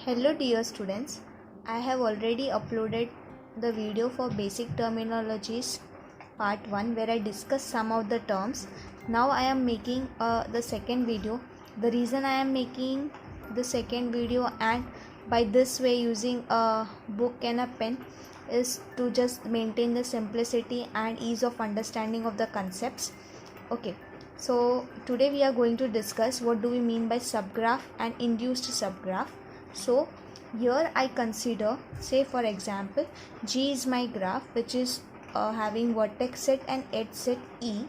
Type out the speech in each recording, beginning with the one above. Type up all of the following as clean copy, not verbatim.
Hello dear students, I have already uploaded the video for basic terminologies part 1 where I discuss some of the terms. Now I am making the second video. The reason I am making the second video and by this way using a book and a pen is to just maintain the simplicity and ease of understanding of the concepts. Okay, so today we are going to discuss what do we mean by subgraph and induced subgraph. So here I consider, say for example, G is my graph which is having vertex set and edge set E,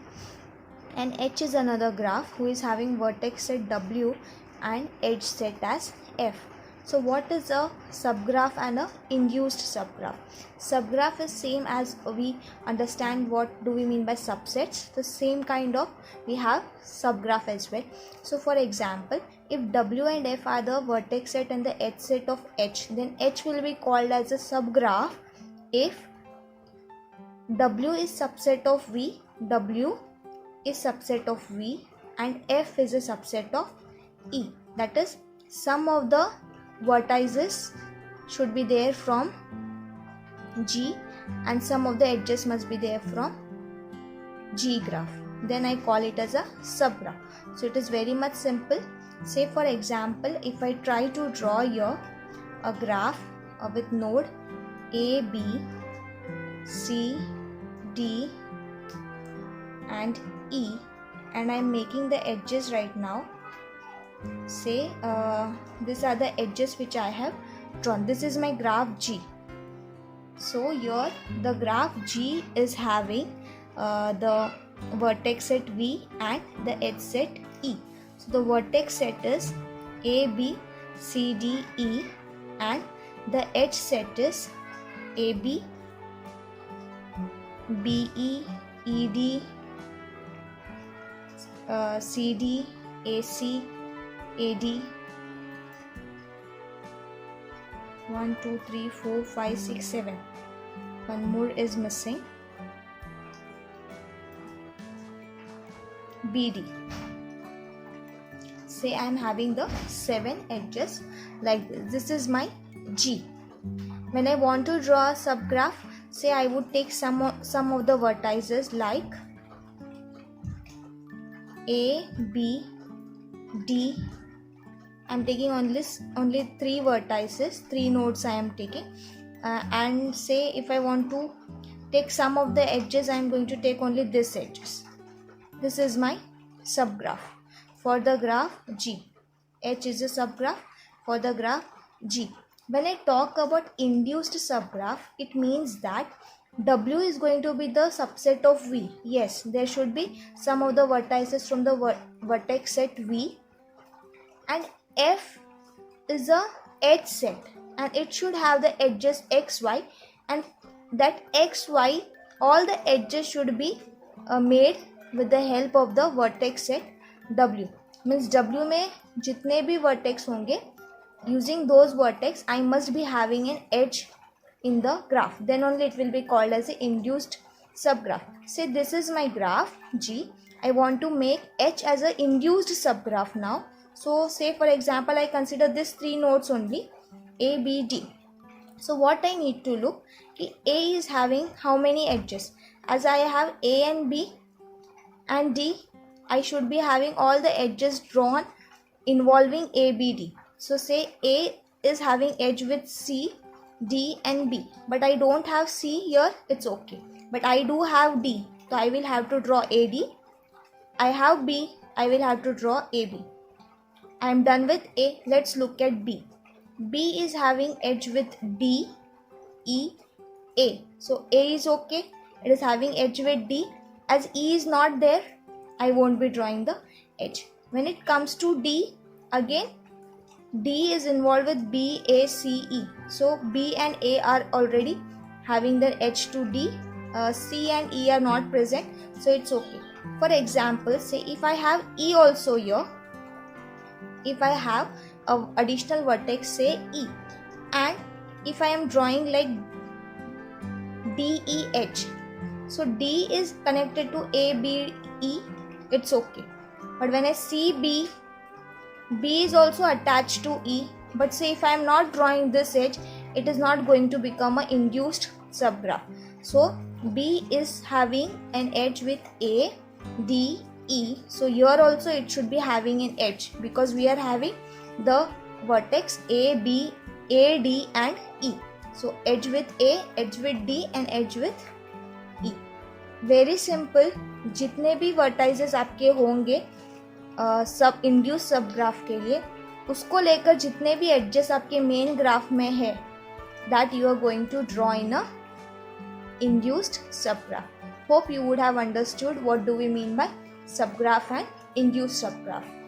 and H is another graph who is having vertex set W and edge set as F. So what is a subgraph and a induced subgraph? Subgraph is same as we understand what do we mean by subsets. The same kind of we have subgraph as well. So for example, if W and F are the vertex set and the edge set of H, then H will be called as a subgraph if W is subset of V, W is subset of V, and F is a subset of E. That is, some of the vertices should be there from G and some of the edges must be there from G graph. Then I call it as a subgraph. So it is very much simple. Say for example, if I try to draw here a graph with node A, B, C, D and E, and I am making the edges right now. Say these are the edges which I have drawn. This is my graph G. So here the graph G is having the vertex set V and the edge set E. So the vertex set is A, B, C, D, E, and the edge set is A, B, B, E, E, D, C, D, A, C, A, D, 1, 2, 3, 4, 5, 6, 7. One more is missing. BD. Say I am having the 7 edges like this. This is my G. When I want to draw a subgraph, say I would take some of the vertices like A, B, D. I am taking only 3 vertices, 3 nodes I am taking, and say if I want to take some of the edges, I am going to take only this edges. This is my subgraph for the graph G. H is a subgraph for the graph G. When I talk about induced subgraph, it means that W is going to be the subset of V. Yes, there should be some of the vertices from the vertex set V, and F is a edge set and it should have the edges XY, and that XY, all the edges should be made with the help of the vertex set W. Means W में जितने भी vertex होंगे, using those vertex I must be having an edge in the graph. Then only it will be called as an induced subgraph. Say this is my graph G. I want to make H as an induced subgraph now. So say for example, I consider this 3 nodes only, A, B, D. So what I need to look, A is having how many edges? As I have A and B and D, I should be having all the edges drawn involving A, B, D. So say A is having edge with C, D and B, but I don't have C here, it's okay. But I do have D, so I will have to draw AD. I have B, I will have to draw AB. I am done with A. Let's look at B. B is having edge with D, E, A. So A is okay. It is having edge with D. As E is not there, I won't be drawing the edge. When it comes to D, again D is involved with B, A, C, E. So B and A are already having their edge to D. C and E are not present, so it's okay. For example, say if I have E also here, if I have a additional vertex, say E, and if I am drawing like DEH, so D is connected to A, B, E, it's okay. But when I see B, B is also attached to E, But say if I am not drawing this edge, it is not going to become an induced subgraph. So B is having an edge with A, D, E. So here also it should be having an edge because we are having the vertex A, B, A, D and E. So edge with A, edge with D and edge with E. Very simple. जितने भी vertices आपके होंगे सब induce सब graph के लिए, उसको लेकर जितने भी एडजेस आपके मेन ग्राफ में है, that you are going to draw in a induced subgraph. Hope you would have understood what do we mean by subgraph and induced subgraph.